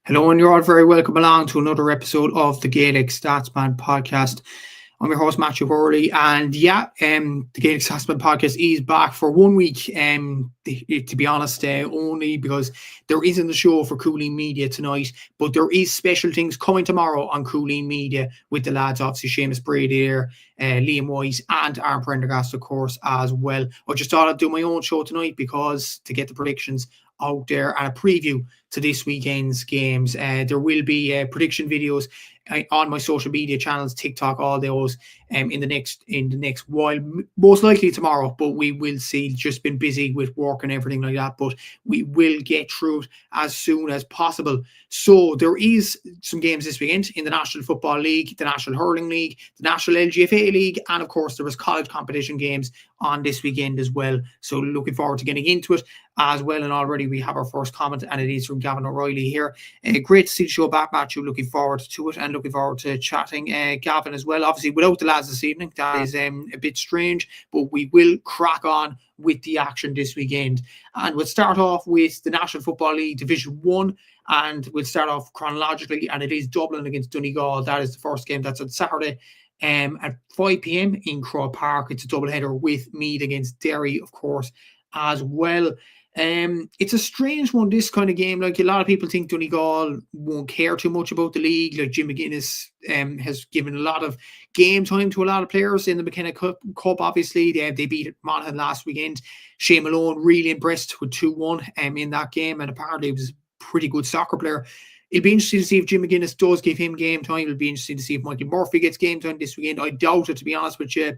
Hello, and you're all very welcome along to another episode of the Gaelic Statsman podcast. I'm your host, Matthew Hurley, and the Gaelic Statsman podcast is back for 1 week. To be honest, only because there isn't a show for Cooling Media tonight, but there is special things coming tomorrow on Cooling Media with the lads, obviously Seamus Brady there, Liam Wise, and Aaron Prendergast, of course, as well. I just thought I'd do my own show tonight because to get the predictions out there and a preview to this weekend's games. There will be prediction videos on my social media channels, TikTok, all those in the next while, most likely tomorrow, but we will see. Just been busy with work and everything like that, but we will get through it as soon as possible. So there is some games this weekend in the National Football League, the National Hurling League, the National LGFA League, and of course there was college competition games on this weekend as well. So looking forward to getting into it as well. And already we have our first comment, and it is from Gavin O'Reilly here. Great to see the show back, Matthew. Looking forward to it and looking forward to chatting Gavin as well. Obviously without the lads this evening, that is a bit strange, but we will crack on with the action this weekend. And we'll start off with the National Football League Division 1, and we'll start off chronologically, and it is Dublin against Donegal. That is the first game. That's on Saturday at 5 p.m. in Crow Park. It's a doubleheader with Meath against Derry, of course, as well. It's a strange one, this kind of game. Like, a lot of people think Donegal won't care too much about the league. Like, Jim McGuinness has given a lot of game time to a lot of players in the McKenna Cup. Obviously, they beat Monaghan last weekend. Shane Malone really impressed with 2-1 in that game, and apparently he was a pretty good soccer player. It'll be interesting to see if Jim McGuinness does give him game time. It'll be interesting to see if Michael Murphy gets game time this weekend. I doubt it, to be honest with you.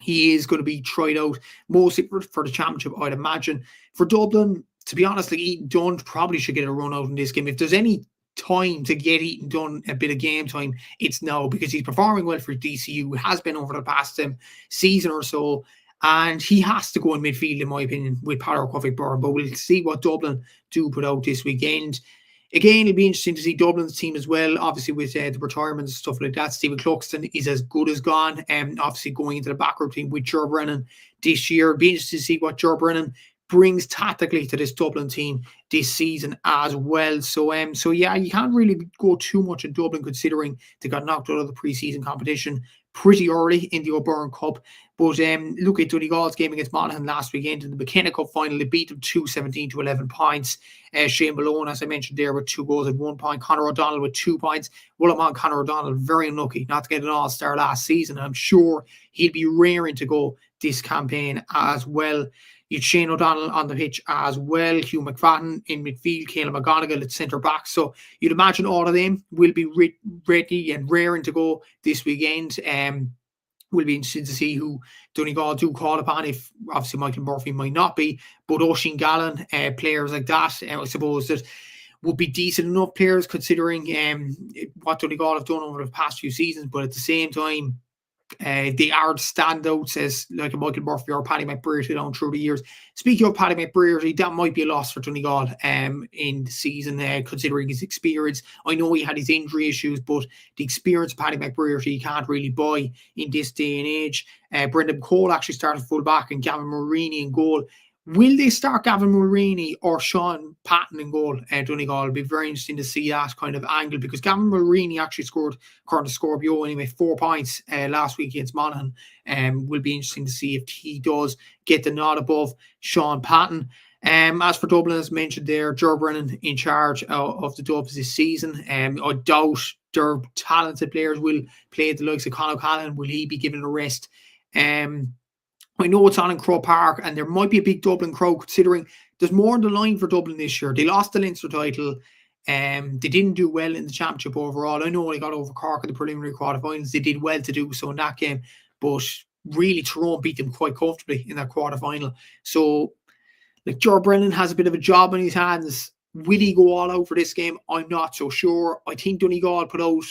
He is going to be tried out mostly for the championship, I'd imagine. For Dublin, to be honest, like, Eaton Dunn probably should get a run out in this game. If there's any time to get Eaton Dunn a bit of game time, it's now, because he's performing well for DCU. Has been over the past season or so, and he has to go in midfield, in my opinion, with Pádraig Covic Byrne. But we'll see what Dublin do put out this weekend. Again, it'll be interesting to see Dublin's team as well, obviously with the retirements and stuff like that. Stephen Cluxton is as good as gone, obviously going into the backroom team with Ger Brennan this year. It'll be interesting to see what Ger Brennan brings tactically to this Dublin team this season as well. So yeah, you can't really go too much in Dublin, considering they got knocked out of the pre-season competition pretty early in the O'Byrne Cup. But look at Donegal's game against Monaghan last weekend in the McKenna Cup final. They beat them 2-17 to 11 points. Shane Malone, as I mentioned there, with 2 goals and 1 point. Conor O'Donnell with 2 points. Willamon Conor O'Donnell, very unlucky not to get an all-star last season. I'm sure he'll be raring to go this campaign as well. You'd Shane O'Donnell on the pitch as well. Hugh McFadden in midfield. Caleb McGonigal at centre-back. So you'd imagine all of them will be ready and raring to go this weekend. Will be interested to see who Donegal do call upon. If obviously Michael Murphy might not be, but Oisin Gallen, players like that, I suppose that would be decent enough players, considering what Donegal have done over the past few seasons. But at the same time, they are standouts as like a Michael Murphy or Paddy McBrearty down through the years. Speaking of Paddy McBrearty, that might be a loss for Donegal in the season, considering his experience. I know he had his injury issues, but the experience of Paddy McBrearty you can't really buy in this day and age. Brendan Cole actually started full back and Gavin Marini in goal. Will they start Gavin Marini or Sean Patton in goal? Donegal? It'll be very interesting to see that kind of angle, because Gavin Marini actually scored, according to Scorpio anyway, 4 points last week against Monaghan. Will be interesting to see if he does get the nod above Sean Patton. As for Dublin, as mentioned there, Ger Brennan in charge of the Dubs this season. I doubt their talented players will play the likes of Conor O'Callaghan. Will he be given a rest? I know it's on in Crow Park, and there might be a big Dublin crowd, considering there's more on the line for Dublin this year. They lost the Leinster title. They didn't do well in the championship overall. I know they got over Cork in the preliminary quarterfinals. They did well to do so in that game, but really Tyrone beat them quite comfortably in that quarterfinal. So, like, Ger Brennan has a bit of a job on his hands. Will he go all out for this game? I'm not so sure. I think Donegal put out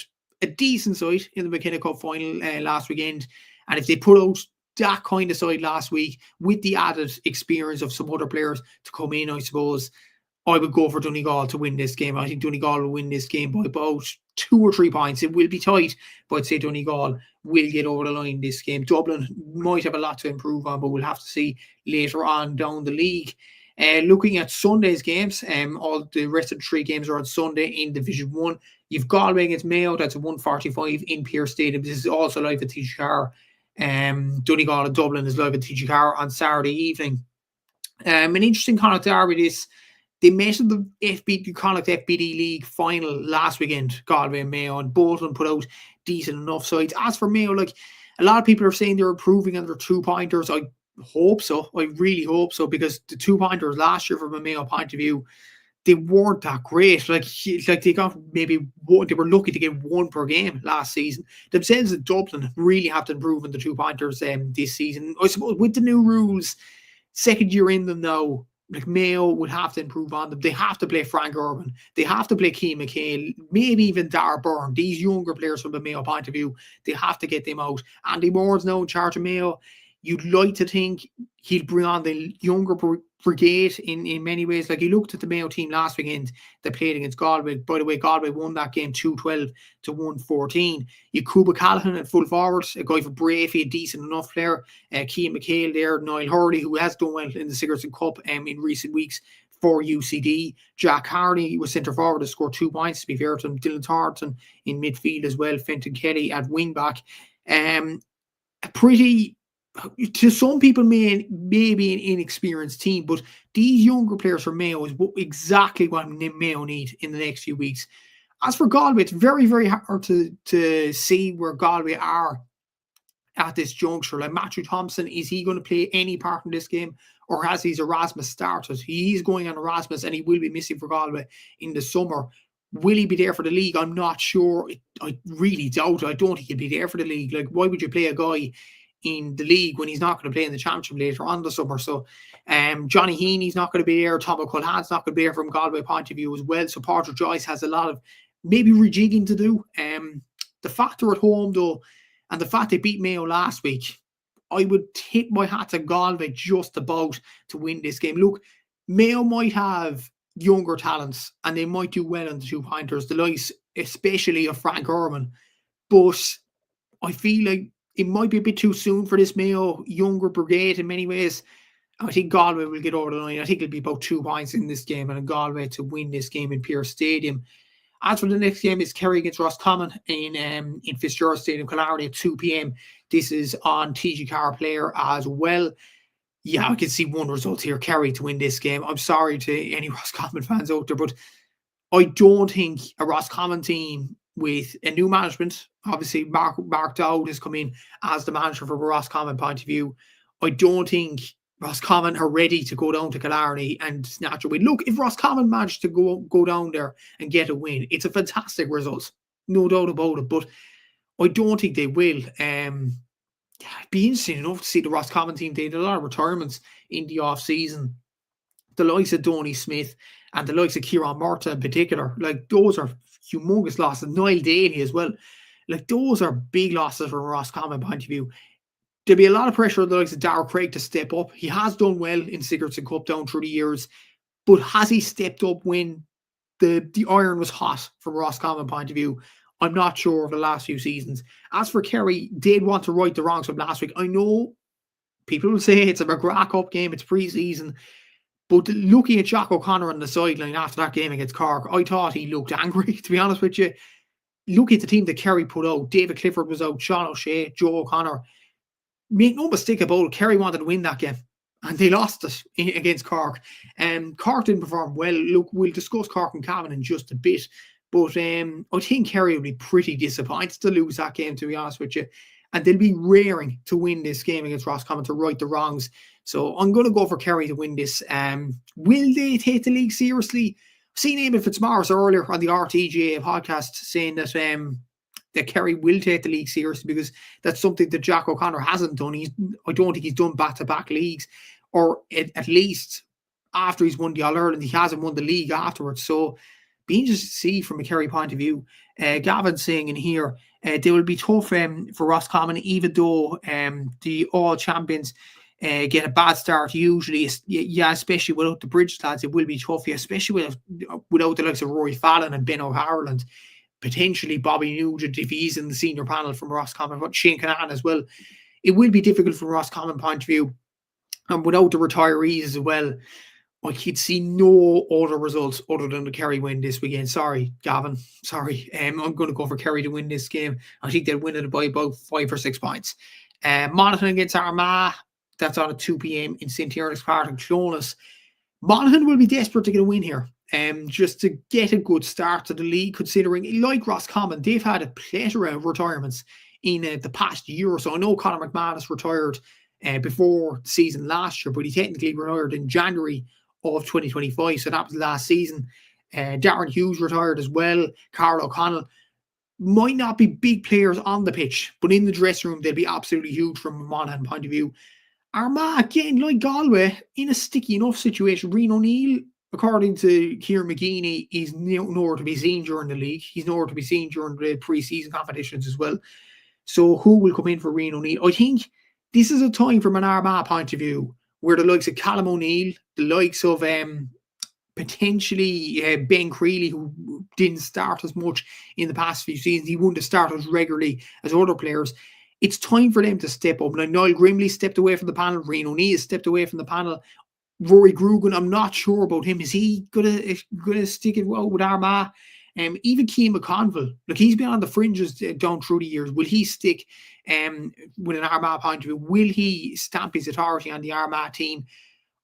a decent side in the McKenna Cup final last weekend, and if they put out that kind of side last week with the added experience of some other players to come in, I suppose I would go for Donegal to win this game. I think Donegal will win this game by about 2 or 3 points. It will be tight, but I'd say Donegal will get over the line this game. Dublin might have a lot to improve on, but we'll have to see later on down the league. Looking at Sunday's games, all the rest of the 3 games are on Sunday in Division 1. You've Galway against Mayo, that's at 1:45 in Pearse Stadium. This is also live at TG4. Donegal and Dublin is live at TG4 on Saturday evening. An interesting Connacht derby this. They met in the Connacht FBD League final last weekend, Galway and Mayo, and both of them put out decent enough sides. As for Mayo, like a lot of people are saying they're improving on their 2-pointers. I hope so. I really hope so, because the 2-pointers last year from a Mayo point of view, they weren't that great. Like they got maybe one, they were lucky to get 1 per game last season. Themselves in Dublin really have to improve on the 2-pointers this season. I suppose with the new rules, second year in them now, like Mayo would have to improve on them. They have to play Frank Urban. They have to play Keane McHale, maybe even Dar Byrne. These younger players from a Mayo point of view, they have to get them out. Andy Moore's now in charge of Mayo. You'd like to think he'll bring on the younger brigade in many ways. Like, he looked at the Mayo team last weekend that played against Galway. By the way, Galway won that game 2-12 to 1-14. You Cuba Callahan at full forward, a guy for Brafey, a decent enough player. Keane McHale there, Niall Hurley, who has done well in the Sigerson Cup in recent weeks for UCD. Jack Harney was centre forward to score 2 points, to be fair to him. Dylan Thornton in midfield as well. Fenton Kelly at wing back. Pretty, to some people, maybe an inexperienced team, but these younger players for Mayo is exactly what Mayo need in the next few weeks. As for Galway, it's very, very hard to see where Galway are at this juncture. Like, Matthew Thompson, is he going to play any part in this game, or has his Erasmus started? He's going on Erasmus and he will be missing for Galway in the summer. Will he be there for the league? I'm not sure. I really doubt it. I don't think he'll be there for the league. Like, why would you play a guy in the league when he's not going to play in the championship later on the summer? So Johnny Heaney's not going to be there. Tom O'Culhan's not going to be there from Galway point of view as well. So Porter Joyce has a lot of maybe rejigging to do. The fact they're at home though, and the fact they beat Mayo last week, I would tip my hat to Galway just about to win this game. Look, Mayo might have younger talents and they might do well on the 2-pointers, the likes especially of Frank Urban, but I feel like it might be a bit too soon for this Mayo younger brigade in many ways. I think Galway will get over the line. I think it'll be about 2 points in this game, and Galway to win this game in Pearse Stadium. As for the next game, is Kerry against Roscommon in Fitzgerald Stadium, Killarney at 2 p.m. This is on TG Car Player as well. Yeah, I can see one result here, Kerry to win this game. I'm sorry to any Roscommon fans out there, but I don't think a Roscommon team with a new management, obviously Mark Dowd has come in as the manager from a Roscommon point of view. I don't think Roscommon are ready to go down to Killarney and snatch a win. Look, if Roscommon managed to go down there and get a win, it's a fantastic result, no doubt about it. But I don't think they will. It'd be interesting enough to see the Roscommon team. They did a lot of retirements in the off-season. The likes of Donny Smith and the likes of Kieran Murta in particular, like, those are humongous losses. Niall Daly as well. Like, those are big losses from a Roscommon point of view. There'll be a lot of pressure on the likes of Darragh Craig to step up. He has done well in Sigerson Cup down through the years, but has he stepped up when the iron was hot from a Roscommon point of view? I'm not sure of the last few seasons. As for Kerry, they'd want to right the wrongs from last week. I know people will say it's a McGrath Cup game, it's pre-season, but looking at Jack O'Connor on the sideline after that game against Cork, I thought he looked angry, to be honest with you. Look at the team that Kerry put out. David Clifford was out, Sean O'Shea, Joe O'Connor. Make no mistake about it, Kerry wanted to win that game, and they lost it against Cork. Cork didn't perform well. Look, we'll discuss Cork and Cavan in just a bit, but I think Kerry will be pretty disappointed to lose that game, to be honest with you. And they'll be raring to win this game against Roscommon to right the wrongs. So I'm going to go for Kerry to win this. Will they take the league seriously? I've seen Eamon Fitzmaurice earlier on the RTGA podcast saying that that Kerry will take the league seriously, because that's something that Jack O'Connor hasn't done. I don't think he's done back-to-back leagues, or at least after he's won the All-Ireland, he hasn't won the league afterwards. So be interested to see from a Kerry point of view. Gavin saying in here, they will be tough for Roscommon, even though the all champions get a bad start usually. Yeah, especially without the Bridge lads, it will be tough. Yeah, especially without the likes of Rory Fallon and Ben O'Harland, potentially Bobby Nugent if he's in the senior panel from Roscommon, but Shane Canan as well. It will be difficult from Roscommon point of view, and without the retirees as well. I could see no other results other than the Kerry win this weekend. Sorry, Gavin. Sorry. I'm going to go for Kerry to win this game. I think they'll win it by about 5 or 6 points. Monaghan against Armagh. That's on at 2 p.m. in St. Eren's Park in Clones. Monaghan will be desperate to get a win here. Just to get a good start to the league, considering, like Roscommon, they've had a plethora of retirements in the past year or so. I know Conor McManus retired before the season last year, but he technically retired in January of 2025, so that was last season. Darren Hughes retired as well. Carl O'Connell. Might not be big players on the pitch, but in the dressing room, they'll be absolutely huge from a Monaghan point of view. Armagh, again, like Galway, in a sticky enough situation. Rian O'Neill, according to Kieran McGeeney, is nowhere to be seen during the league. He's nowhere to be seen during the pre-season competitions as well. So who will come in for Rian O'Neill? I think this is a time from an Armagh point of view where the likes of Callum O'Neill, the likes of potentially Ben Creeley, who didn't start as much in the past few seasons, he wouldn't have started as regularly as other players. It's time for them to step up. Now, Niall Grimley stepped away from the panel. Rian O'Neill stepped away from the panel. Rory Grugan, I'm not sure about him. Is he gonna stick it well with Armagh? Even Keane McConville, look, he's been on the fringes down through the years. Will he stick with an Armagh point of view? Will he stamp his authority on the Armagh team?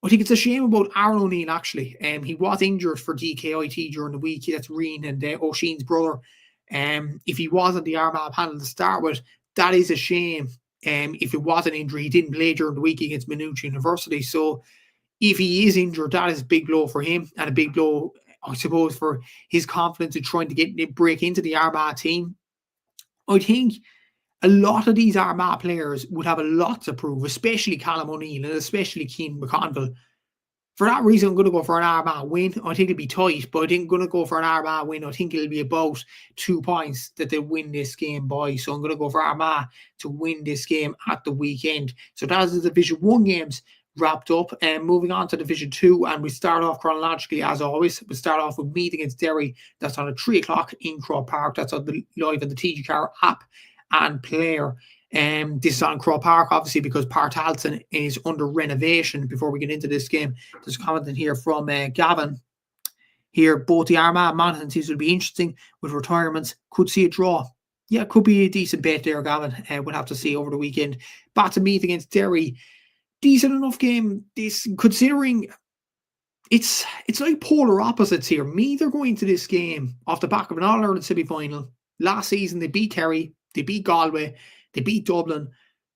I think it's a shame about Aaron O'Neill, actually. He was injured for DKIT during the week. That's Rian and O'Sheen's brother. If he was on the Armagh panel to start with, that is a shame. If it was an injury, he didn't play during the week against Maynooth University. So if he is injured, that is a big blow for him and a big blow, I suppose, for his confidence in trying to break into the Armagh team. I think a lot of these Armagh players would have a lot to prove, especially Callum O'Neill and especially Keane McConville. For that reason, I'm going to go for an Armagh win. I think it'll be tight, but I think I'm going to go for an Armagh win. I think it'll be about 2 points that they'll win this game by. So I'm going to go for Armagh to win this game at the weekend. So that's the Division 1 games wrapped up. And moving on to Division 2, and we start off chronologically as always. We start off with Meath against Derry. That's on at 3 o'clock in Croke Park. That's on the live on the TG Car app and player. This is on Croke Park, obviously, because Páirc Tailteann is under renovation. Before we get into this game, there's a comment in here from Gavin. Here, both the Armagh and Monaghan teams will be interesting with retirements. Could see a draw. Yeah, it could be a decent bet there, Gavin. We'll have to see over the weekend. Back to Meath against Derry. Decent enough game. This, considering it's like polar opposites here. Meath are going to this game off the back of an All-Ireland semi-final. Last season, they beat Kerry. They beat Galway. They beat Dublin.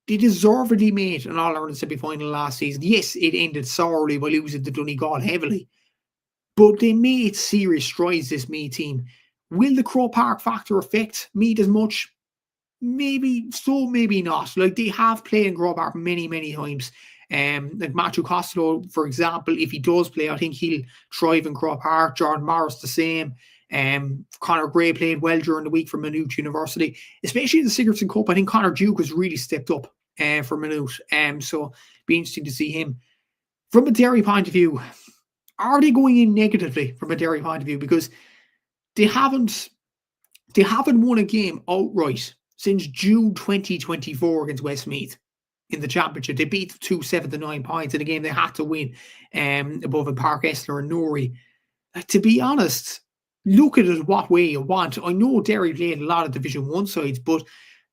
They deservedly made an All-Ireland semi-final last season. Yes, it ended sorely by losing to Donegal heavily. But they made serious strides, this Meath team. Will the Croke Park factor affect Meath as much? Maybe so, maybe not. Like, they have played in Croke Park many, many times. Like Matthew Costello, for example, if he does play, I think he'll thrive in Croke Park. Jordan Morris, the same. Conor Gray played well during the week for Maynooth University, especially in the Sigerson Cup. I think Conor Duke has really stepped up for Maynooth. So be interesting to see him. From a Derry point of view, are they going in negatively from a Derry point of view? Because they haven't won a game outright since June 2024 against Westmeath in the championship. They beat 7-9 points in a game they had to win above in Park Esler and Newry. To be honest, look at it what way you want. I know Derry played a lot of Division 1 sides, but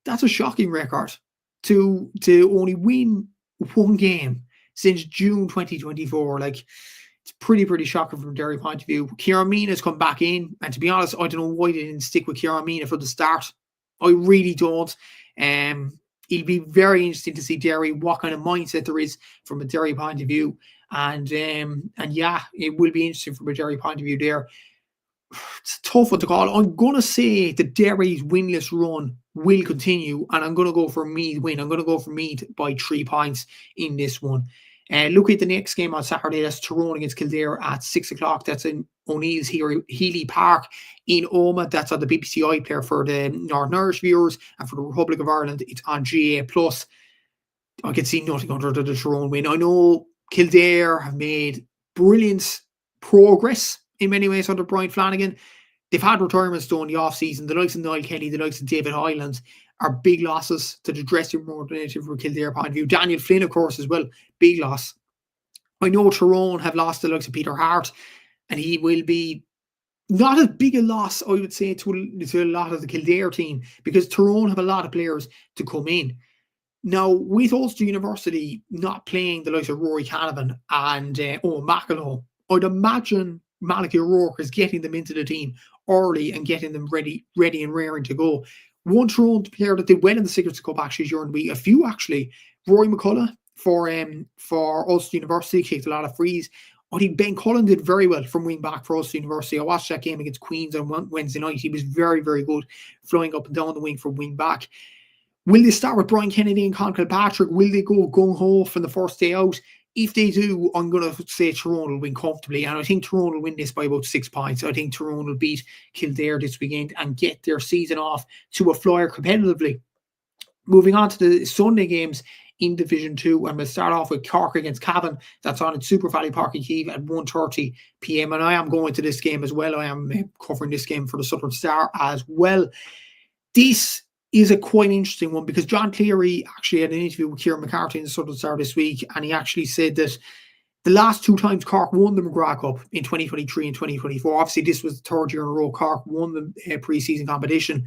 that's a shocking record to only win one game since June 2024. Like, it's pretty shocking from a Derry point of view. Kieran Meena has come back in, and to be honest, I don't know why they didn't stick with Kieran Meena for the start. I really don't. It'll be very interesting to see Derry, what kind of mindset there is from a Derry point of view. And yeah, it will be interesting from a Derry point of view there. It's a tough one to call. I'm going to say the Derry's winless run will continue, and I'm going to go for Meath win. I'm going to go for Meath by 3 points in this one. Look at the next game on Saturday. That's Tyrone against Kildare at 6 o'clock. That's in O'Neill's Healy Park in Omagh. That's on the BBC iPlayer for the Northern Irish viewers, and for the Republic of Ireland, it's on GA+. I can see nothing under the Tyrone win. I know Kildare have made brilliant progress in many ways under Brian Flanagan. They've had retirements done in the off-season. The likes of Niall Kelly, the likes of David Hyland are big losses to the dressing room from Kildare point of view. Daniel Flynn, of course, as well, big loss. I know Tyrone have lost the likes of Peter Hart, and he will be not as big a loss, I would say, to a lot of the Kildare team, because Tyrone have a lot of players to come in. Now, with Ulster University not playing the likes of Rory Canavan and Owen McElroy, I'd imagine Malachy O'Rourke is getting them into the team early and getting them ready and raring to go. One Tyrone player that did well in the Secrets Cup actually during the week, a few actually, Rory McCullough for Ulster University, kicked a lot of frees. I think Ben Cullen did very well from wing back for Ulster University. I watched that game against Queens on Wednesday night. He was very, very good, flying up and down the wing from wing back. Will they start with Brian Kennedy and Con Kilpatrick? Will they go gung-ho from the first day out? If they do, I'm going to say Tyrone will win comfortably. And I think Tyrone will win this by about 6 points. I think Tyrone will beat Kildare this weekend and get their season off to a flyer competitively. Moving on to the Sunday games in Division 2, and we'll start off with Cork against Cavan. That's on at Super Valley Park in Kiev at 1:30 p.m. And I am going to this game as well. I am covering this game for the Southern Star as well. This is a quite interesting one because John Cleary actually had an interview with Kieran McCarthy in the Southern Star this week, and he actually said that the last 2 times Cork won the McGrath Cup in 2023 and 2024, obviously this was the 3rd year in a row Cork won the pre-season competition.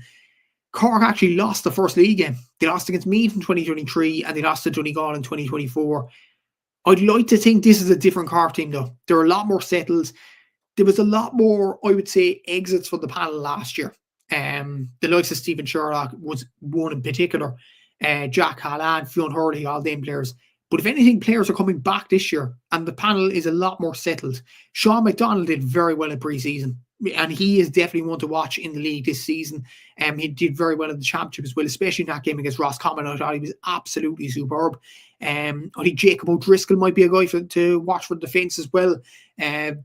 Cork actually lost the first league game. They lost against Meath in 2023 and they lost to Donegal in 2024. I'd like to think this is a different Cork team though. They're a lot more settled. There was a lot more, I would say, exits from the panel last year. The likes of Stephen Sherlock was one in particular. Jack Hallan, Fionn Hurley, all them players. But if anything, players are coming back this year and the panel is a lot more settled. Sean McDonald did very well in pre-season. And he is definitely one to watch in the league this season. He did very well in the championship as well, especially in that game against Roscommon. I thought he was absolutely superb. I think Jacob O'Driscoll might be a guy to watch for defence as well.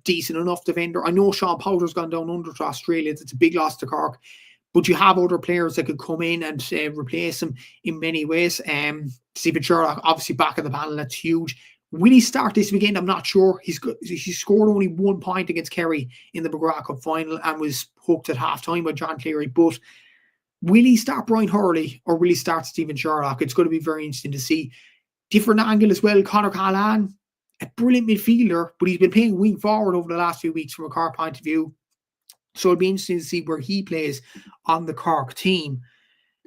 Decent enough defender. I know Sean Powder's gone down under to Australia. It's a big loss to Cork. But you have other players that could come in and replace him in many ways. Stephen Sherlock, obviously back in the panel. That's huge. Will he start this weekend? I'm not sure. He scored only 1 point against Kerry in the McGrath Cup final and was hooked at half-time by John Cleary. But will he start Brian Hurley or will he start Stephen Sherlock? It's going to be very interesting to see. Different angle as well. Conor Callan, a brilliant midfielder, but he's been playing wing forward over the last few weeks from a Cork point of view. So it'll be interesting to see where he plays on the Cork team.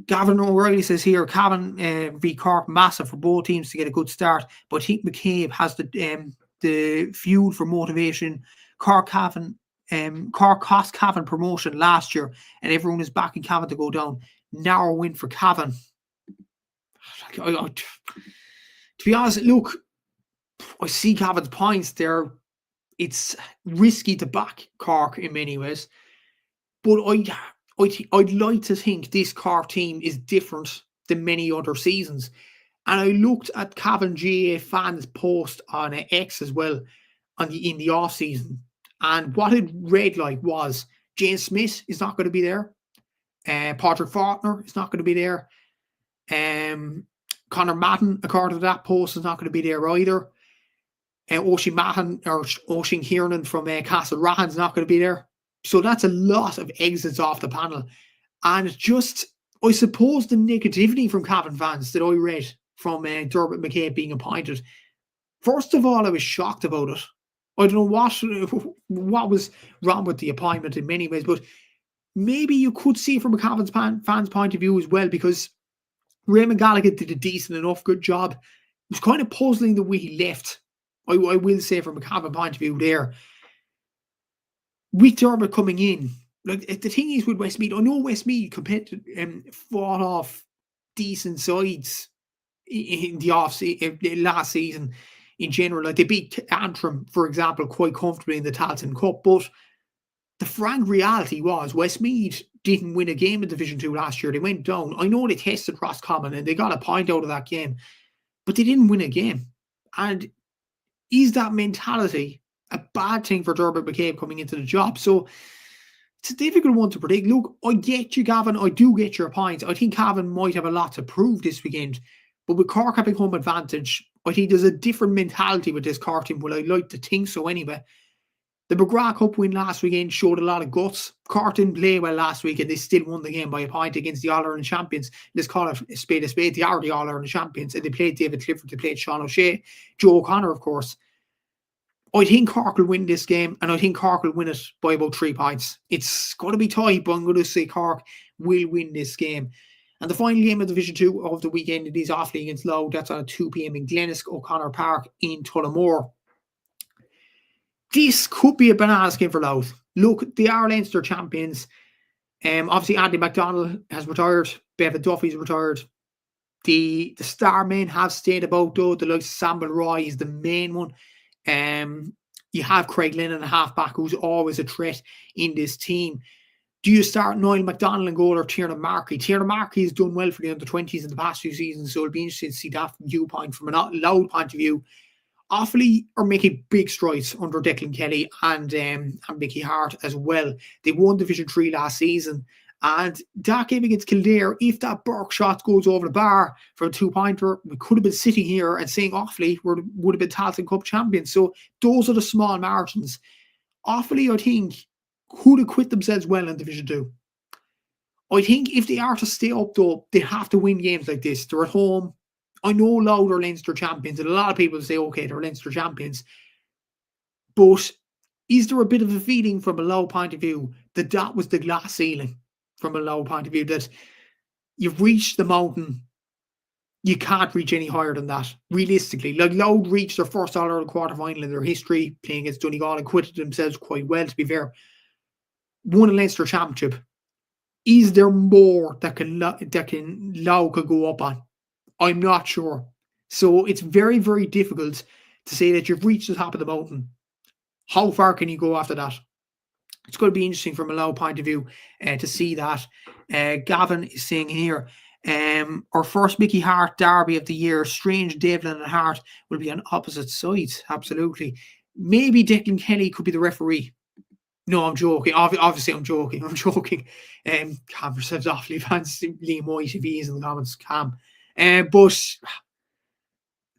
Gavin O'Reilly says here, Cavan v Cork, massive for both teams to get a good start, but I think McCabe has the fuel for motivation. Cork cost Cavan promotion last year, and everyone is backing Cavan to go down. Narrow win for Cavan. To be honest, look, I see Cavan's points there. It's risky to back Cork in many ways, but I'd like to think this Cork team is different than many other seasons. And I looked at Cavan GA fans' post on X as well in the off-season. And what it read like was James Smith is not going to be there. Patrick Faulkner is not going to be there. Conor Madden, according to that post, is not going to be there either. Oisin Mahan or Oisin Kiernan from Castle Rahan's not going to be there. So that's a lot of exits off the panel. And it's just, I suppose, the negativity from Cavan fans that I read from Dermot McCabe being appointed. First of all, I was shocked about it. I don't know what was wrong with the appointment in many ways, but maybe you could see it from a Cavan fan's point of view as well, because Raymond Gallagher did a decent enough good job. It was kind of puzzling the way he left. I will say from a Cavan point of view there. With Dermot coming in, like the thing is with Westmeath, I know Westmeath fought off decent sides in the last season in general. Like they beat Antrim, for example, quite comfortably in the Tailteann Cup. But the frank reality was Westmeath didn't win a game in Division 2 last year. They went down. I know they tested Roscommon and they got a point out of that game, but they didn't win a game. And is that mentality a bad thing for Dermot McCabe coming into the job? So it's a difficult one to predict. Look, I get you, Gavin. I do get your points. I think Cavan might have a lot to prove this weekend. But with Cork having home advantage, I think there's a different mentality with this Cork team. Well, I'd like to think so anyway. The McGrath Cup win last weekend showed a lot of guts. Cork didn't play well last week and they still won the game by a point against the All-Ireland champions. Let's call it a spade a spade. They are the All-Ireland champions and they played David Clifford, they played Sean O'Shea, Joe O'Connor, of course. I think Cork will win this game, and I think Cork will win it by about 3 points. It's going to be tight, but I'm going to say Cork will win this game. And the final game of Division 2 of the weekend, it is Offaly against Louth. That's on at 2 p.m. in Glennisk O'Connor Park in Tullamore. This could be a bananas game for Louth. Look, they are Leinster champions. Obviously, Andy McDonald has retired. Bevan Duffy's retired. The star men have stayed about, though. The likes of Sambal Roy is the main one. You have Craig Lennon, a halfback, who's always a threat in this team. Do you start Niall McDonald in goal or Tiernan Markey? Tiernan Markey has done well for the under-20s in the past few seasons, so it'll be interesting to see that viewpoint from a Louth point of view. Offaly are making big strides under Declan Kelly and Mickey Hart as well. They won Division 3 last season. And that game against Kildare, if that Burke shot goes over the bar for a 2-pointer, we could have been sitting here and saying Offaly would have been Tailteann Cup champions. So those are the small margins. Offaly, I think, could acquit themselves well in Division 2. I think if they are to stay up, though, they have to win games like this. They're at home. I know Louth are Leinster champions, and a lot of people say, okay, they're Leinster champions. But is there a bit of a feeling from a Louth point of view that was the glass ceiling? From a Louth point of view, that you've reached the mountain, you can't reach any higher than that, realistically. Like, Louth reached their first All-Ireland quarter-final in their history, playing against Donegal, and acquitted themselves quite well, to be fair. Won a Leinster championship. Is there more that Louth could go up on? I'm not sure. So it's very, very difficult to say that you've reached the top of the mountain. How far can you go after that? It's going to be interesting from a Louth point of view to see that. Gavin is saying here, our first Mickey Hart derby of the year, Strange, Devlin and Hart will be on opposite sides. Absolutely. Maybe Declan Kelly could be the referee. No, I'm joking. Obviously, I'm joking. Cam yourselves Offaly fans. Liam White, if he is in the comments, Cam. But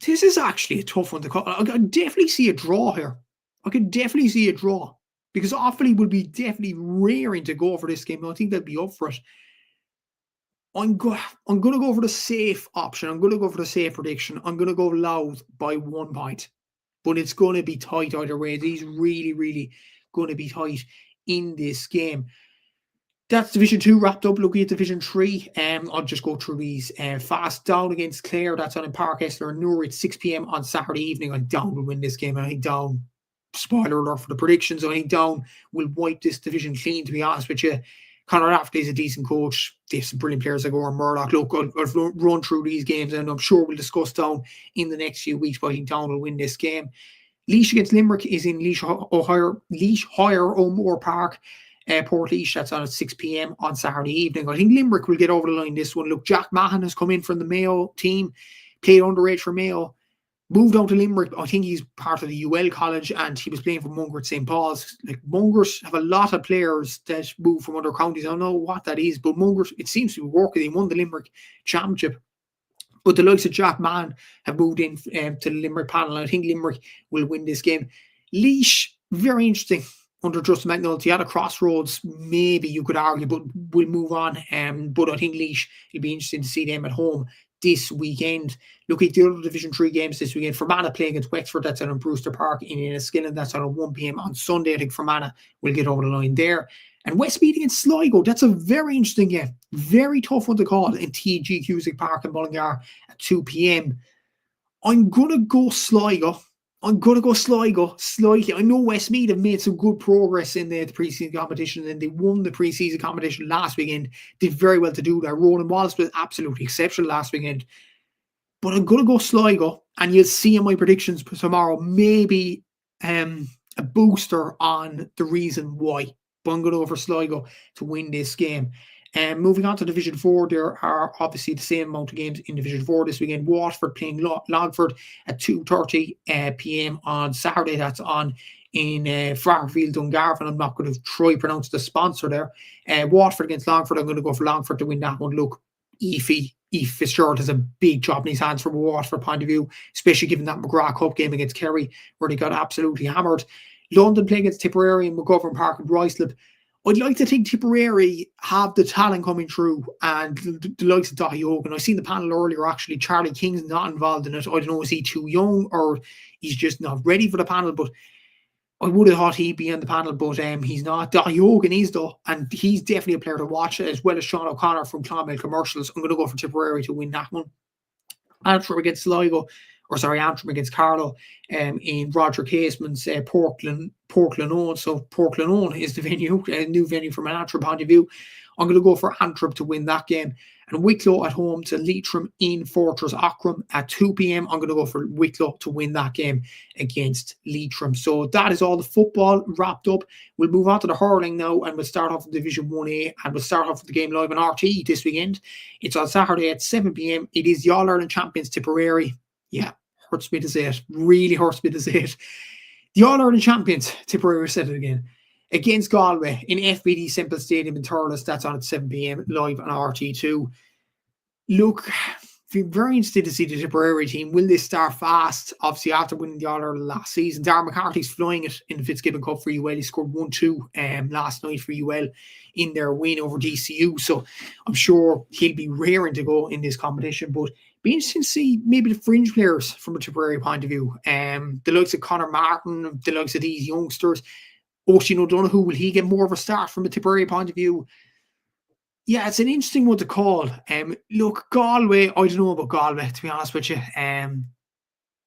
this is actually a tough one to call. I can definitely see a draw here. Because Offaly will be definitely raring to go for this game. I think they'll be up for it. I'm going to go for the safe option. I'm going to go for the safe prediction. I'm going to go Louth by 1 point. But it's going to be tight either way. These really, really going to be tight in this game. That's Division 2 wrapped up. Looking at Division 3, I'll just go through these fast. Down against Clare. That's on in Park Esler and Newry at 6 p.m. on Saturday evening. I think Down will win this game. I think Down, spoiler alert for the predictions, I think Down will wipe this division clean, to be honest with you. Conor Rafferty is a decent coach. They have some brilliant players like Oran Murdoch. Look, I've run through these games, and I'm sure we'll discuss Down in the next few weeks, but I think Down will win this game. Laois against Limerick is in Laois Higher O'Moore Park. Port Laois, that's on at 6 p.m. on Saturday evening. I think Limerick will get over the line this one. Look, Jack Mahon has come in from the Mayo team, played underage for Mayo, moved on to Limerick. I think he's part of the UL college, and he was playing for Munger at St. Paul's. Like, Mungers have a lot of players that move from other counties. I don't know what that is, but Mungers, it seems to be working. He won the Limerick championship. But the likes of Jack Mann have moved in to the Limerick panel, and I think Limerick will win this game. Laois, very interesting under Justin McNulty at a crossroads, maybe you could argue, but we'll move on. But I think Laois, it'll be interesting to see them at home this weekend. Look at the other Division 3 games this weekend. Fermanagh playing against Wexford, that's on Brewster Park in Enniskillen, that's on at 1 p.m. on Sunday. I think Fermanagh will get over the line there. And Westmeath against Sligo, that's a very interesting game. Very tough one to call in TG Cusick Park in Mullingar at 2 p.m. I'm going to go Sligo. Slightly. I know Westmeath have made some good progress in the pre-season competition, and they won the pre-season competition last weekend. Did very well to do that. Ronan Wallace was absolutely exceptional last weekend. But I'm going to go Sligo, and you'll see in my predictions tomorrow, maybe a booster on the reason why. But I'm going to go for Sligo to win this game. Moving on to Division 4, there are obviously the same amount of games in Division 4 this weekend. Waterford playing Longford at 2:30 p.m. on Saturday. That's on in Farfield, Dungarvan. I'm not going to try to pronounce the sponsor there. Waterford against Longford. I'm going to go for Longford to win that one. Look, Aoife Fitzgerald has a big job in his hands from a Waterford point of view, especially given that McGrath Cup game against Kerry, where they got absolutely hammered. London playing against Tipperary in McGovern Park and Ruislip. I'd like to think Tipperary have the talent coming through, and the likes of Daithí Hogan. I've seen the panel earlier, actually. Charlie King's not involved in it. I don't know, is he too young or he's just not ready for the panel? But I would have thought he'd be on the panel, but he's not. Hogan is though, and he's definitely a player to watch, as well as Sean O'Connor from Clonmel Commercials. I'm going to go for Tipperary to win that one. Antrim against Sligo, Antrim against Carlow, in Roger Caseman's Portland. So Portland is the venue, a new venue from an Antrim point of view. I'm going to go for Antrim to win that game. And Wicklow at home to Leitrim in Fortress Aughrim at 2 p.m. I'm going to go for Wicklow to win that game against Leitrim. So that is all the football wrapped up. We'll move on to the hurling now, and we'll start off with Division 1A, and we'll start off with the game live on RT this weekend. It's on Saturday at 7 p.m. It is the All-Ireland champions Tipperary. Yeah, hurts me to say it. Really hurts me to say it. The All-Ireland champions, Tipperary, said it again, against Galway in FBD Semple Stadium in Thurles. That's on at 7 p.m. live on RT2. Look, I'm very interested to see the Tipperary team. Will they start fast? Obviously, after winning the All-Ireland last season, Darren McCarthy's flying it in the Fitzgibbon Cup for UL. He scored 1-2 last night for UL in their win over DCU. So I'm sure he'll be raring to go in this competition. But be interesting to see maybe the fringe players from a Tipperary point of view. The likes of Conor Martin, the likes of these youngsters. Oisin O'Donoghue, will he get more of a start from a Tipperary point of view? Yeah, it's an interesting one to call. Look, Galway, I don't know about Galway, to be honest with you.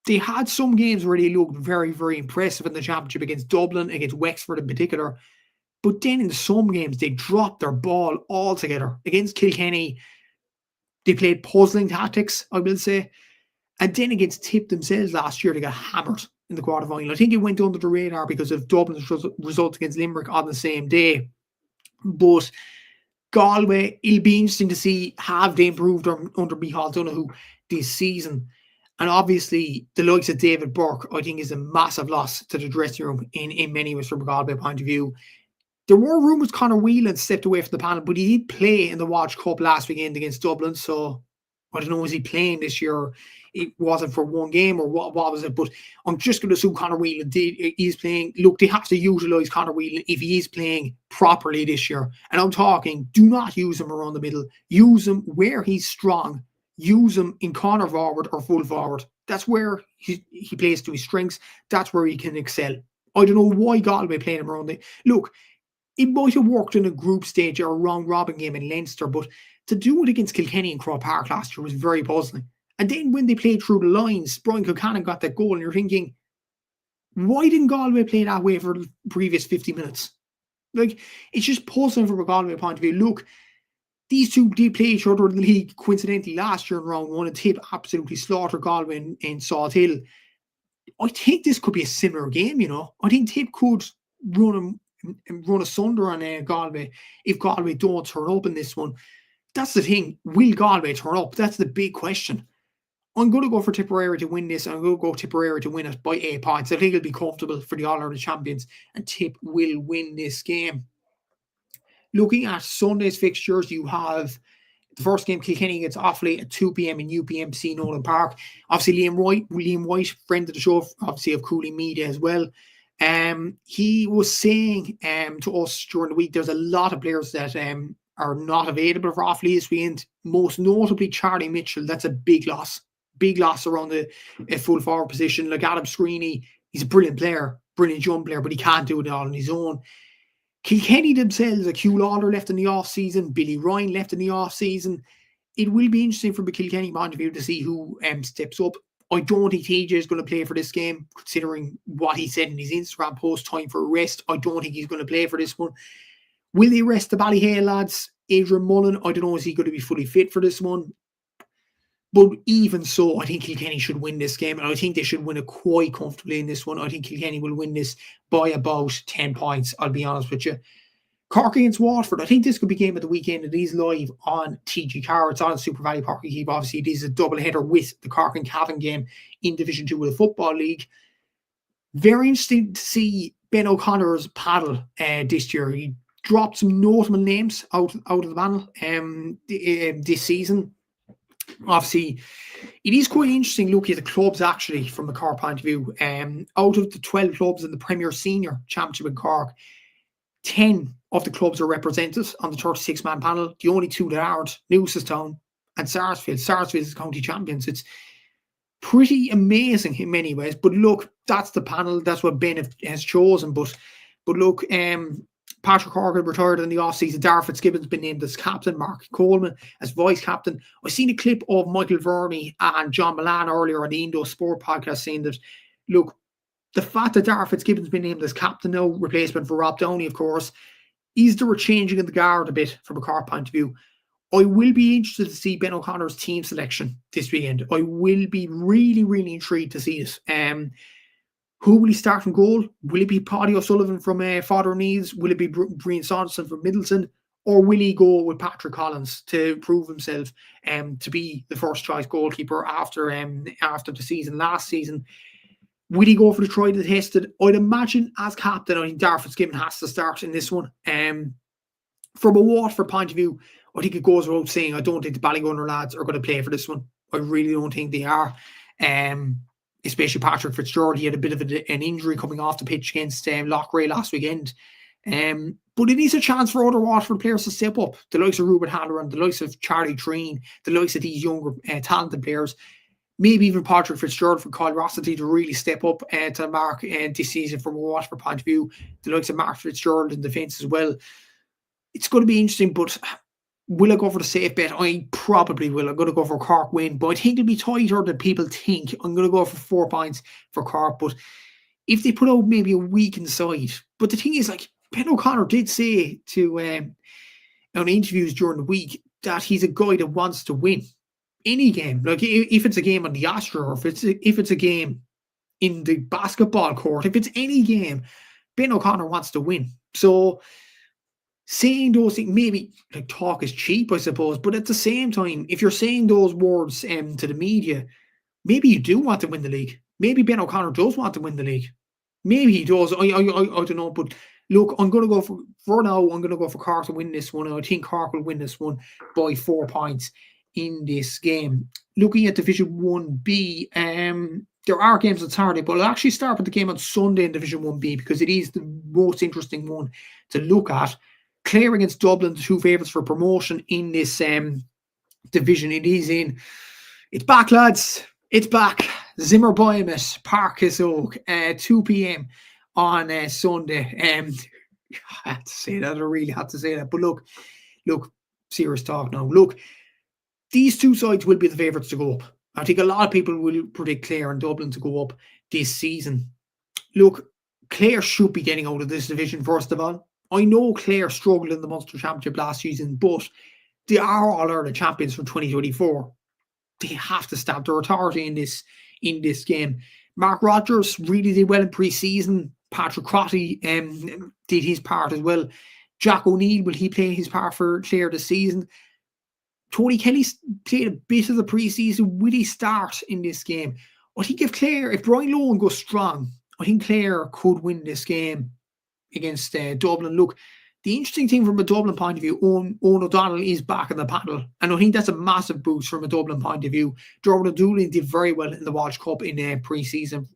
They had some games where they looked very, very impressive in the championship against Dublin, against Wexford in particular. But then in some games, they dropped their ball altogether. Against Kilkenny, they played puzzling tactics, I will say. And then against Tip themselves last year, they got hammered in the quarterfinal. I think it went under the radar because of Dublin's result against Limerick on the same day. But Galway, it'll be interesting to see, have they improved under Micheál Donoghue this season? And obviously, the likes of David Burke, I think, is a massive loss to the dressing room in many ways from a Galway point of view. There were rumours Conor Whelan stepped away from the panel, but he did play in the Walsh Cup last weekend against Dublin. So I don't know, was he playing this year? It wasn't for one game, or what was it? But I'm just going to assume Conor Whelan is playing. Look, they have to utilise Conor Whelan if he is playing properly this year. And I'm talking, do not use him around the middle. Use him where he's strong. Use him in corner forward or full forward. That's where he plays to his strengths. That's where he can excel. I don't know why Galway playing him around it. Look, it might have worked in a group stage or a round-robin game in Leinster, but to do it against Kilkenny and Croke Park last year was very puzzling. And then when they played through the lines, Brian Kilcannon got that goal, and you're thinking, why didn't Galway play that way for the previous 50 minutes? Like, it's just puzzling from a Galway point of view. Look, these two did play each other in the league coincidentally last year in round one, and Tip absolutely slaughtered Galway in Salt Hill. I think this could be a similar game, you know. I think Tip could run asunder on Galway if Galway don't turn up in this one. That's the thing. Will Galway turn up? That's the big question. I'm going to go for Tipperary to win this. I'm going to go Tipperary to win it by 8 points. I think it'll be comfortable for the All-Ireland champions, and Tip will win this game. Looking at Sunday's fixtures, you have the first game, Kilkenny against Offaly at 2 p.m. in UPMC Nolan Park. Obviously, Liam White, friend of the show, obviously of Cooley Media as well. He was saying to us during the week, there's a lot of players that are not available for Offaly this weekend. Most notably, Charlie Mitchell. That's a big loss. Big loss around the full forward position. Like Adam Screeney, he's a brilliant player, brilliant young player, but he can't do it all on his own. Kilkenny themselves, a Hugh Lauder left in the off-season, Billy Ryan left in the off-season. It will be interesting from a Kilkenny point of view to see who steps up. I don't think TJ is going to play for this game, considering what he said in his Instagram post, time for a rest. I don't think he's going to play for this one. Will they rest the Ballyhale lads? Adrian Mullen, I don't know, is he going to be fully fit for this one? But even so, I think Kilkenny should win this game, and I think they should win it quite comfortably in this one. I think Kilkenny will win this by about 10 points, I'll be honest with you. Cork against Waterford, I think this could be game of the weekend. It is live on TG Car. It's on Super Valley Park. Obviously, it is a double-header with the Cork and Cavan game in Division 2 of the Football League. Very interesting to see Ben O'Connor's paddle this year. He dropped some notable names out of the panel this season. Obviously, it is quite interesting looking at the clubs actually from the Cork point of view. Out of the 12 clubs in the Premier Senior Championship in Cork, 10 of the clubs are represented on the 36-man panel. The only two that aren't, Newcestown and Sarsfield. Sarsfield is county champions. pretty amazing in many ways. But look, that's the panel. That's what Ben has chosen. But look, Patrick Horgan retired in the offseason. Darragh Fitzgibbon's been named as captain. Mark Coleman as vice captain. I seen a clip of Michael Verney and John Milan earlier on the Indo Sport podcast saying that, look, the fact that Darragh Fitzgibbon's been named as captain now, replacement for Rob Downey, of course, is there a changing of the guard a bit from a Cork point of view? I will be interested to see Ben O'Connor's team selection this weekend. I will be really, really intrigued to see it. Who will he start from goal? Will it be Paddy O'Sullivan from Father Needs? Will it be Brian Saunderson from Middleton? Or will he go with Patrick Collins to prove himself to be the first choice goalkeeper after the season last season? Will he go for the tried and tested? I'd imagine as captain, I think Darragh Fitzgibbon has to start in this one. From a Waterford point of view, I think it goes without saying, I don't think the Ballygunner lads are going to play for this one. I really don't think they are. Especially Patrick Fitzgerald. He had a bit of an injury coming off the pitch against Loughrea last weekend. But it is a chance for other Waterford players to step up. The likes of Ruben Halloran, the likes of Charlie Treen, the likes of these younger talented players. Maybe even Patrick Fitzgerald from Kyle Rossity to really step up to the mark this season from a Waterford point of view. The likes of Mark Fitzgerald in defence as well. It's going to be interesting, but will I go for the safe bet? I probably will. I'm going to go for a Cork win, but I think it'll be tighter than people think. I'm going to go for 4 points for Cork, but if they put out maybe a weakened side. But the thing is, like, Ben O'Connor did say to on interviews during the week that he's a guy that wants to win any game. Like, if it's a game on the Astra, or if it's a game in the basketball court, if it's any game, Ben O'Connor wants to win. So saying those things, maybe like talk is cheap, I suppose, but at the same time, if you're saying those words to the media, maybe you do want to win the league. Maybe Ben O'Connor does want to win the league. Maybe he does. I don't know, but look, I'm going to go for now. I'm going to go for Cork to win this one. I think Cork will win this one by 4 points in this game. Looking at Division 1B, there are games on Saturday, but I'll actually start with the game on Sunday in Division 1B because it is the most interesting one to look at. Clare against Dublin, the two favourites for promotion in this division. It's back, lads. It's back. Zimmer Biomet, Park Oak, 2 p.m. on Sunday. I had to say that. I really had to say that. But look, serious talk now. Look, these two sides will be the favourites to go up. I think a lot of people will predict Clare and Dublin to go up this season. Look, Clare should be getting out of this division, first of all. I know Clare struggled in the Munster Championship last season, but they are All-Ireland champions from 2024. They have to stamp their authority in this game. Mark Rogers really did well in pre-season. Patrick Crotty did his part as well. Jack O'Neill, will he play his part for Clare this season? Tony Kelly played a bit of the pre-season. Will he start in this game? I think if Brian Lohan goes strong, I think Clare could win this game against Dublin. Look, the interesting thing from a Dublin point of view, Owen O'Donnell is back in the panel, and I think that's a massive boost from a Dublin point of view. Jordan Dooley did very well in the Walsh Cup in pre-season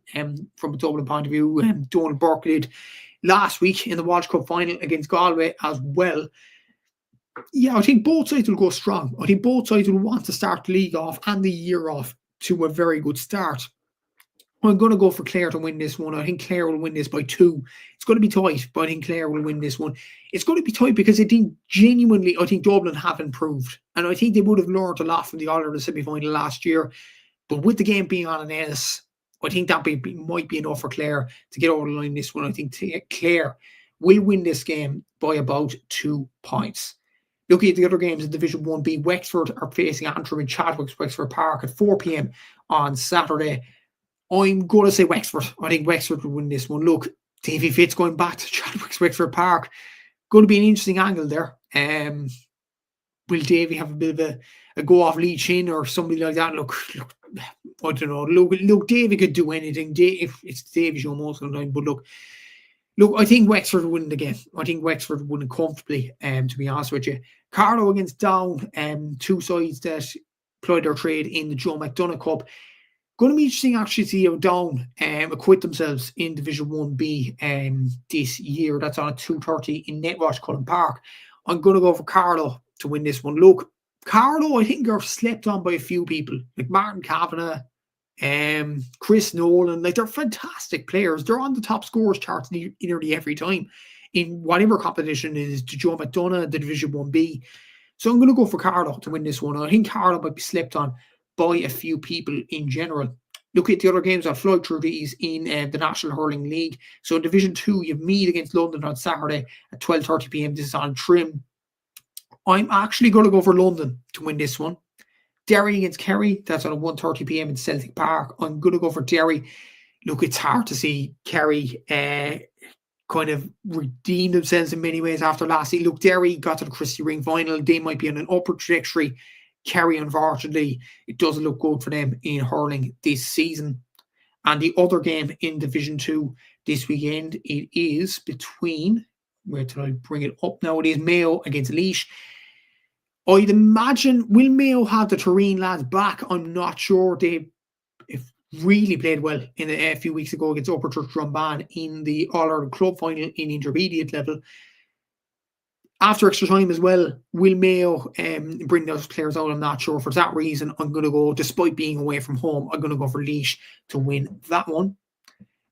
from a Dublin point of view. Donald Burke did last week in the Walsh Cup final against Galway as well. Yeah, I think both sides will go strong. I think both sides will want to start the league off and the year off to a very good start. I'm going to go for Clare to win this one. I think Clare will win this by 2. It's going to be tight, but I think Clare will win this one. It's going to be tight because I think Dublin have improved. And I think they would have learned a lot from the All-Ireland semi-final last year. But with the game being on an Ennis, I think that might be enough for Clare to get over the line this one. I think Clare will win this game by about 2 points. Looking at the other games in Division 1B, Wexford are facing Antrim in Chadwick's Wexford Park at 4 p.m. on Saturday. I'm going to say Wexford. I think Wexford will win this one. Look, Davy Fitz going back to Chadwick's Wexford Park. Going to be an interesting angle there. Will Davy have a bit of a go off Lee Chin or somebody like that? Look, I don't know. Look, Davy could do anything. If it's Davy show most of the time. But look, I think Wexford will win the game. I think Wexford will win comfortably, to be honest with you. Carlow against Down, two sides that plied their trade in the Joe McDonagh Cup. Going to be interesting actually to see how Down acquit themselves in Division 1B this year. That's on at 2:30 in Netwash Cullen Park. I'm going to go for Carlow to win this one. Look, Carlow, I think, are slept on by a few people. Like Martin Kavanagh, Chris Nolan. Like, they're fantastic players. They're on the top scorers charts nearly every time in whatever competition it is, to Joe McDonough, the Division 1B. So I'm going to go for Carlow to win this one. I think Carlow might be slept on by a few people in general. Look at the other games. I'll fly through these in the National Hurling League. So in Division 2, you have Meath against London on Saturday at 12:30 p.m. This is on Trim. I'm actually going to go for London to win this one. Derry against Kerry, that's on 1:30 p.m. in Celtic Park. I'm going to go for Derry. Look, it's hard to see Kerry kind of redeem themselves in many ways after last season. Look, Derry got to the Christie Ring final. They might be on an upward trajectory. Kerry, unfortunately, it doesn't look good for them in hurling this season. And the other game in Division 2 this weekend, it is between, where did I bring it up now? It is Mayo against Laois. I'd imagine, will Mayo have the Turin lads back? I'm not sure. They really played well in a few weeks ago against Upper Church Drumban in the All-Ireland Club final in intermediate level. After extra time as well, will Mayo bring those players out? I'm not sure. For that reason, I'm going to go, despite being away from home, I'm going to go for Laois to win that one.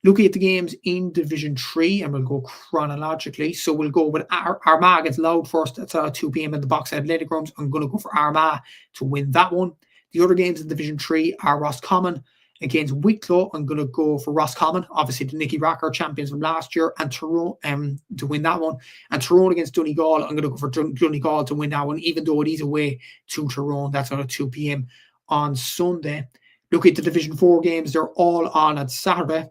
Looking at the games in Division 3, and we'll go chronologically. So we'll go with Armagh against Louth first. That's at 2 p.m. in the Box Athletic Grounds. I'm going to go for Armagh to win that one. The other games in Division 3 are Roscommon against Wicklow. I'm going to go for Roscommon, obviously the Nicky Rocker champions from last year, and Tyrone to win that one. And Tyrone against Donegal, I'm going to go for Donegal to win that one, even though it is away to Tyrone. That's at 2 p.m. on Sunday. Look at the Division 4 games. They're all on at Saturday.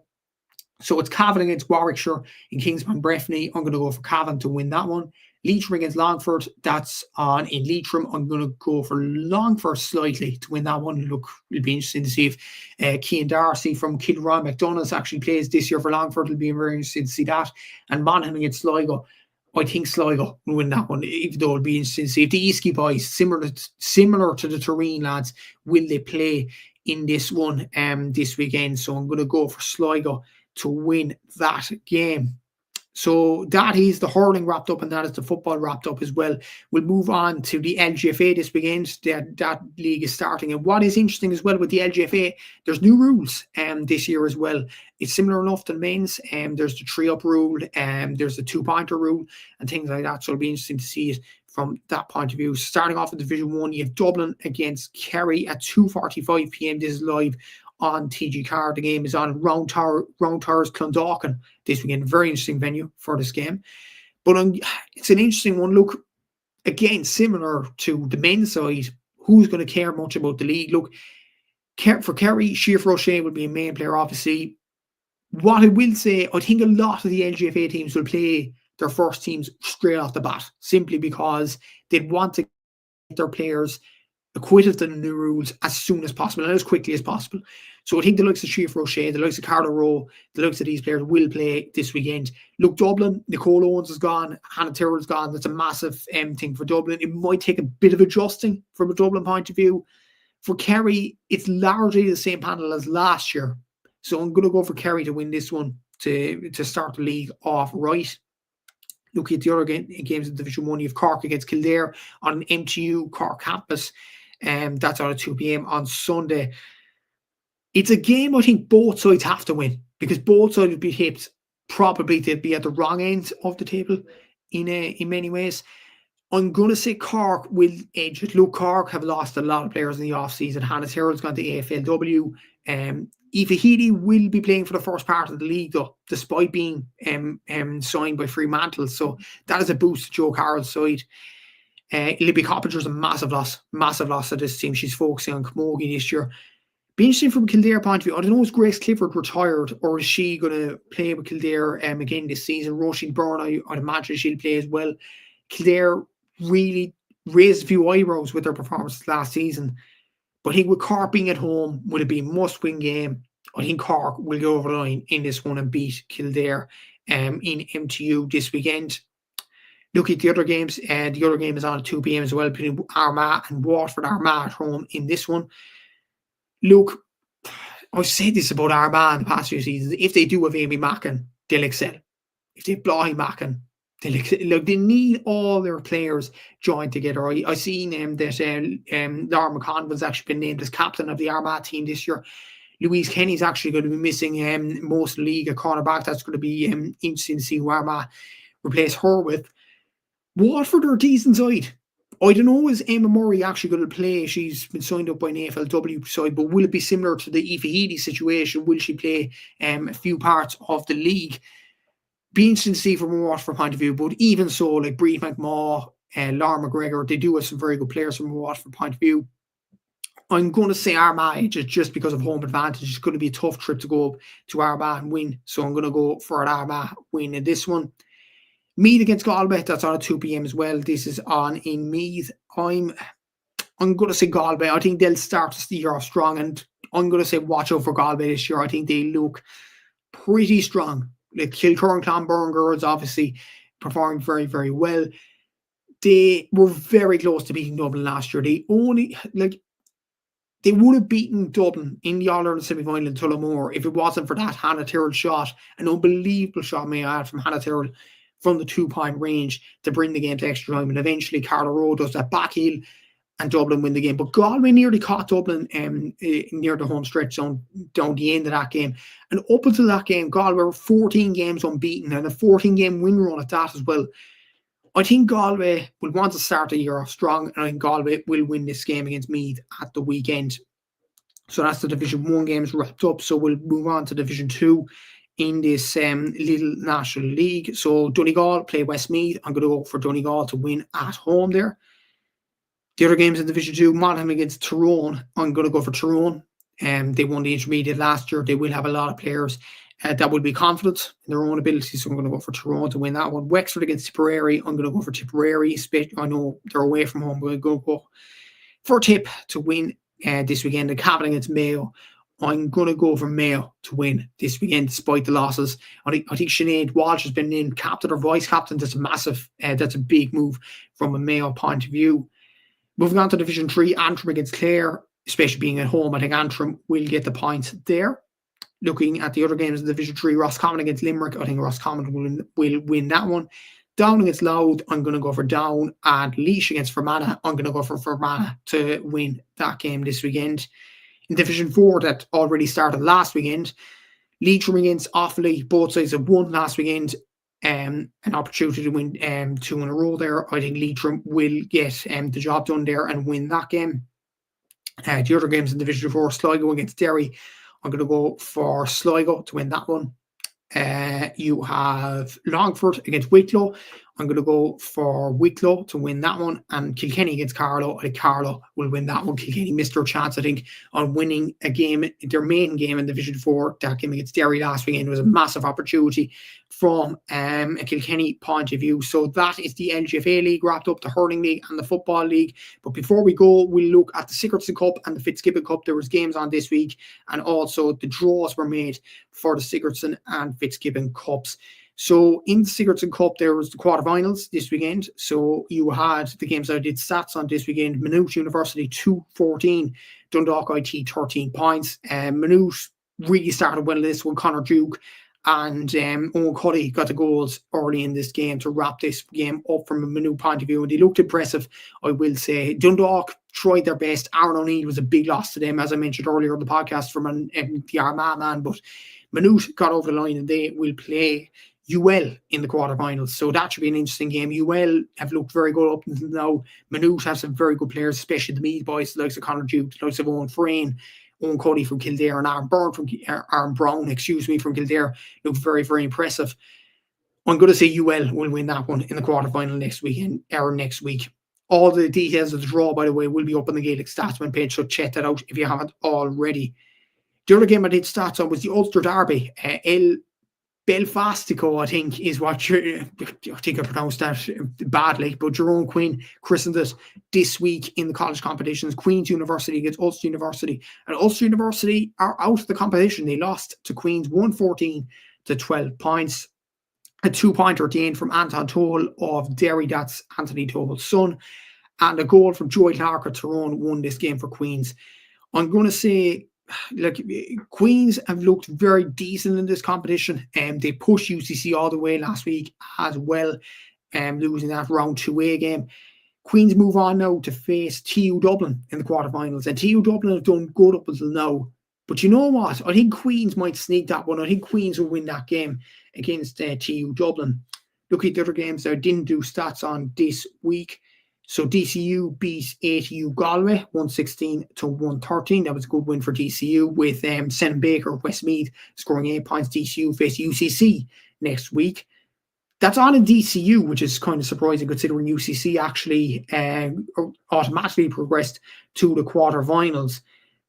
So it's Cavan against Warwickshire in Kingspan Breffni. I'm going to go for Cavan to win that one. Leitrim against Longford. That's on in Leitrim. I'm going to go for Longford slightly to win that one. Look, it'll be interesting to see if Cian Darcy from Kilroy McDonald's actually plays this year for Longford. It'll be very interesting to see that. And Monaghan against Sligo. I think Sligo will win that one, even though it'll be interesting to see if the Eastkey boys, similar to the Turin lads, will they play in this one this weekend. So I'm going to go for Sligo to win that game. So that is the hurling wrapped up, and that is the football wrapped up as well. We'll move on to the LGFA this weekend. That league is starting. And what is interesting as well with the LGFA, there's new rules this year as well. It's similar enough to the men's. There's the 3-up rule, there's the 2-pointer rule, and things like that. So it'll be interesting to see it from that point of view. Starting off in Division 1, you have Dublin against Kerry at 2:45 p.m. This is live on TG Card. The game is on Round Towers Clondalkin this weekend. Very interesting venue for this game. But it's an interesting one. Look, again, similar to the men's side, who's going to care much about the league? Look, for Kerry, Sheaf Roche will be a main player, obviously. What I will say, I think a lot of the LGFA teams will play their first teams straight off the bat, simply because they'd want to get their players acquitted to the new rules as soon as possible and as quickly as possible. So I think the likes of Sheaf Roche, the likes of Carlo Rowe, the likes of these players will play this weekend. Look, Dublin, Nicole Owens is gone, Hannah Tyrrell's gone. That's a massive thing for Dublin. It might take a bit of adjusting from a Dublin point of view. For Kerry, it's largely the same panel as last year. So I'm going to go for Kerry to win this one to start the league off right. Look at the other games in Division 1. You have Cork against Kildare on an MTU Cork campus. That's on at 2 p.m. on Sunday. It's a game I think both sides have to win, because both sides would be tipped. Probably they'd be at the wrong end of the table in many ways. I'm going to say Cork will edge it. Look, Cork have lost a lot of players in the off-season. Hannah Tyrrell's gone to AFLW. Aoife Healy will be playing for the first part of the league, though, despite being signed by Fremantle. So that is a boost to Joe Carroll's side. Libby Coppinger's a massive loss to this team. She's focusing on Camogie this year. Be interesting from Kildare point of view. I don't know, is Grace Clifford retired, or is she going to play with Kildare again this season? Roisin Byrne, I'd imagine she'll play as well. Kildare really raised a few eyebrows with their performance last season. But I think with Cork being at home, would it be a must-win game? I think Cork will go over the line in this one and beat Kildare in MTU this weekend. Look at the other games. The other game is on at 2 p.m. as well, between Armagh and Waterford. Armagh at home in this one. Look, I've said this about Armagh in the past few seasons. If they do have Amy Mackin, they'll excel. If they have Bláthí Mackin, they'll excel. Look, they need all their players joined together. I seen that Laura McCon was actually been named as captain of the Armagh team this year. Louise Kenny's actually going to be missing most of the league at cornerback. That's going to be interesting to see who Armagh replace her with. Watford are a decent side. I don't know, is Emma Murray actually going to play? She's been signed up by an AFLW side, but will it be similar to the Aoife Healy situation? Will she play a few parts of the league? Be interesting to see from a Watford point of view, but even so, like Brie McMaw, Laura McGregor, they do have some very good players from a Watford point of view. I'm going to say Armagh just because of home advantage. It's going to be a tough trip to go to Armagh and win, so I'm going to go for an Armagh win in this one. Meath against Galway, that's on at 2 p.m. as well. This is on in Meath. I'm going to say Galway. I think they'll start the year off strong, and I'm going to say watch out for Galway this year. I think they look pretty strong. Like Kilcorn Clonburn girls obviously performed very, very well. They were very close to beating Dublin last year. They would have beaten Dublin in the All-Ireland semi-final in Tullamore if it wasn't for that Hannah Tyrrell shot, an unbelievable shot, may I add, from Hannah Tyrrell from the 2-point range to bring the game to extra time. And eventually Carla Rowe does that back heel and Dublin win the game. But Galway nearly caught Dublin near the home stretch zone down the end of that game. And up until that game, Galway were 14 games unbeaten and a 14-game win run at that as well. I think Galway will want to start the year off strong, and I think Galway will win this game against Meath at the weekend. So that's the Division 1 games wrapped up. So we'll move on to Division 2 in this little National League. So Donegal play Westmeath. I'm going to go for Donegal to win at home there. The other games in Division 2, Monaghan against Tyrone. I'm going to go for Tyrone. They won the intermediate last year. They will have a lot of players that will be confident in their own abilities. So I'm going to go for Tyrone to win that one. Wexford against Tipperary. I'm going to go for Tipperary. I know they're away from home, but I'm going to go for Tip to win this weekend. And Cavan against Mayo. I'm going to go for Mayo to win this weekend despite the losses. I think Sinead Walsh has been named captain or vice captain. That's a massive, that's a big move from a Mayo point of view. Moving on to Division 3, Antrim against Clare, especially being at home. I think Antrim will get the points there. Looking at the other games in Division 3, Roscommon against Limerick. I think Roscommon will win that one. Down against Louth, I'm going to go for Down. And Laois against Fermanagh, I'm going to go for Fermanagh to win that game this weekend. In Division 4, that already started last weekend, Leitrim against Offaly. Both sides have won last weekend. An opportunity to win 2 in a row there. I think Leitrim will get the job done there and win that game. The other games in Division 4, Sligo against Derry. I'm going to go for Sligo to win that one. You have Longford against Wicklow. I'm going to go for Wicklow to win that one. And Kilkenny against Carlow. I think Carlow will win that one. Kilkenny missed their chance, I think, on winning a game, their main game in Division 4. That game against Derry last weekend was a massive opportunity from a Kilkenny point of view. So that is the LGFA League wrapped up, the Hurling League and the Football League. But before we go, we'll look at the Sigurdsson Cup and the Fitzgibbon Cup. There was games on this week, and also the draws were made for the Sigurdsson and Fitzgibbon Cups. So in the Sigurdsson Cup, there was the quarterfinals this weekend. So you had the games I did stats on this weekend. Maynooth University 2-14, Dundalk IT 13 points. Maynooth really started well in this one. Conor Duke and Owen Cuddy got the goals early in this game to wrap this game up from a Maynooth point of view. And they looked impressive, I will say. Dundalk tried their best. Aaron O'Neill was a big loss to them, as I mentioned earlier on the podcast, from the Armagh man. But Maynooth got over the line and they will play UL in the quarterfinals. So that should be an interesting game. UL have looked very good up until now. Maynooth have some very good players, especially the Meath boys, the likes of Conor Duke, the likes of Owen Frayne, Owen Cuddy from Kildare, and Aaron Brown from Kildare. Look very, very impressive. I'm going to say UL will win that one in the quarterfinal next week. All the details of the draw, by the way, will be up on the Gaelic Statsman page, so check that out if you haven't already. The other game I did stats on was the Ulster Derby. Belfastico, I think, is what I think I pronounced that badly, but Jerome Quinn christened it this week in the college competitions. Queen's University against Ulster University, and Ulster University are out of the competition. They lost to Queen's 114 to 12 points. A 2-pointer at the end from Anton Toll of Derry, that's Anthony Toll's son, and a goal from Joey Clark of Tyrone won this game for Queen's. I'm going to say, like, Queens have looked very decent in this competition, and they pushed UCC all the way last week as well, losing that round 2A game. Queens move on now to face TU Dublin in the quarterfinals, and TU Dublin have done good up until now. But you know what? I think Queens might sneak that one. I think Queens will win that game against TU Dublin. Look at the other games I didn't do stats on this week. So DCU beat ATU Galway 116 to 113. That was a good win for DCU with Sen Baker, Westmeath scoring 8 points. DCU face UCC next week. That's on in DCU, which is kind of surprising considering UCC actually automatically progressed to the quarterfinals.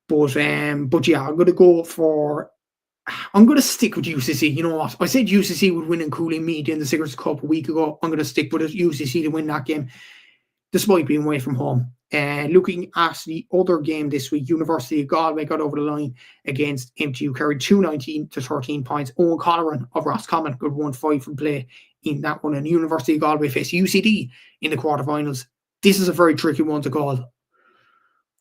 But yeah, I'm going to stick with UCC. You know what? I said UCC would win in Cooling Mead in the Cigarettes Cup a week ago. I'm going to stick with UCC to win that game, despite being away from home. Looking at the other game this week, University of Galway got over the line against MTU, carried 219 to 13 points. Owen Colleran of Roscommon got 1-5 from play in that one. And University of Galway faced UCD in the quarterfinals. This is a very tricky one to call.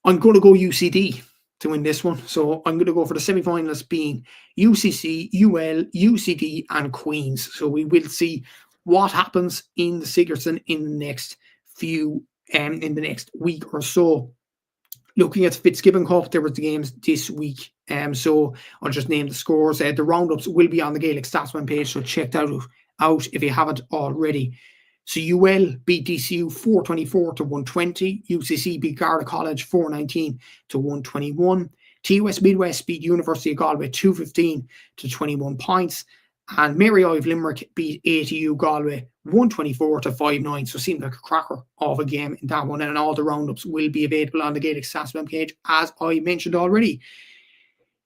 I'm going to go UCD to win this one. So I'm going to go for the semi-finalists being UCC, UL, UCD and Queens. So we will see what happens in the Sigerson in the next in the next week or so. Looking at the Fitzgibbon Cup, there was the games this week. So I'll just name the scores. The roundups will be on the Gaelic Statsman page, so check that out if you haven't already. So UL beat DCU 424 to 120. UCC beat Garda College 419 to 121. TUS Midwest beat University of Galway 215 to 21 points. And Mary Ive Limerick beat ATU Galway 124 to 5-9. So it seemed like a cracker of a game in that one. And all the roundups will be available on the Gaelic Statsman page, as I mentioned already.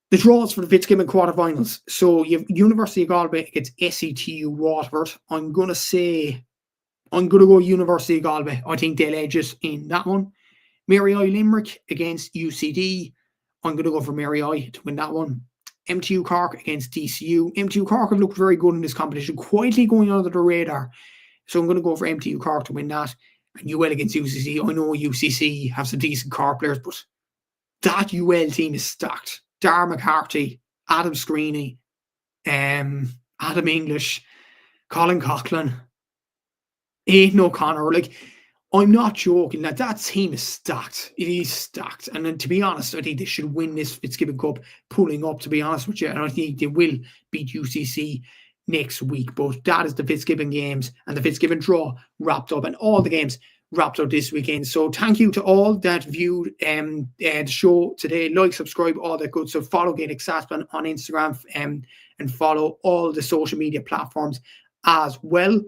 The draws for the Fitzgibbon quarterfinals. So you have University of Galway against SCTU Waterford. I'm going to go University of Galway. I think they'll edge us in that one. Mary I Limerick against UCD. I'm going to go for Mary I to win that one. MTU Cork against DCU. MTU Cork have looked very good in this competition, quietly going under the radar. So I'm going to go for MTU Cork to win that. And UL against UCC. I know UCC have some decent Cork players, but that UL team is stacked. Dar McCarthy, Adam Screeney, Adam English, Colin Coughlin, Aidan O'Connor. Like, I'm not joking. That team is stacked. It is stacked. And then, to be honest, I think they should win this Fitzgibbon Cup, pulling up, to be honest with you. And I think they will beat UCC next week. But that is the Fitzgibbon games and the Fitzgibbon draw wrapped up, and all the games wrapped up this weekend. So thank you to all that viewed the show today. Like, subscribe, all that good. So follow Gaelic Statsman on Instagram and follow all the social media platforms as well.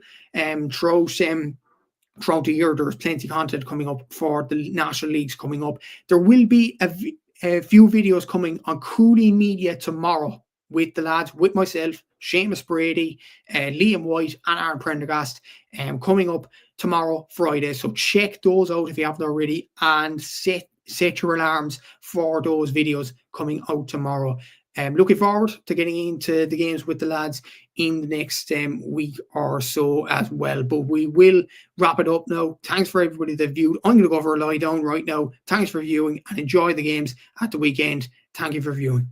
Throughout the year, there's plenty of content coming up for the national leagues coming up. There will be a few videos coming on Cooley Media tomorrow with the lads, with myself, Seamus Brady, Liam White and Aaron Prendergast coming up tomorrow, Friday. So check those out if you haven't already, and set your alarms for those videos coming out tomorrow. Looking forward to getting into the games with the lads in the next week or so as well. But we will wrap it up now. Thanks for everybody that viewed. I'm going to go for a lie down right now. Thanks for viewing and enjoy the games at the weekend. Thank you for viewing.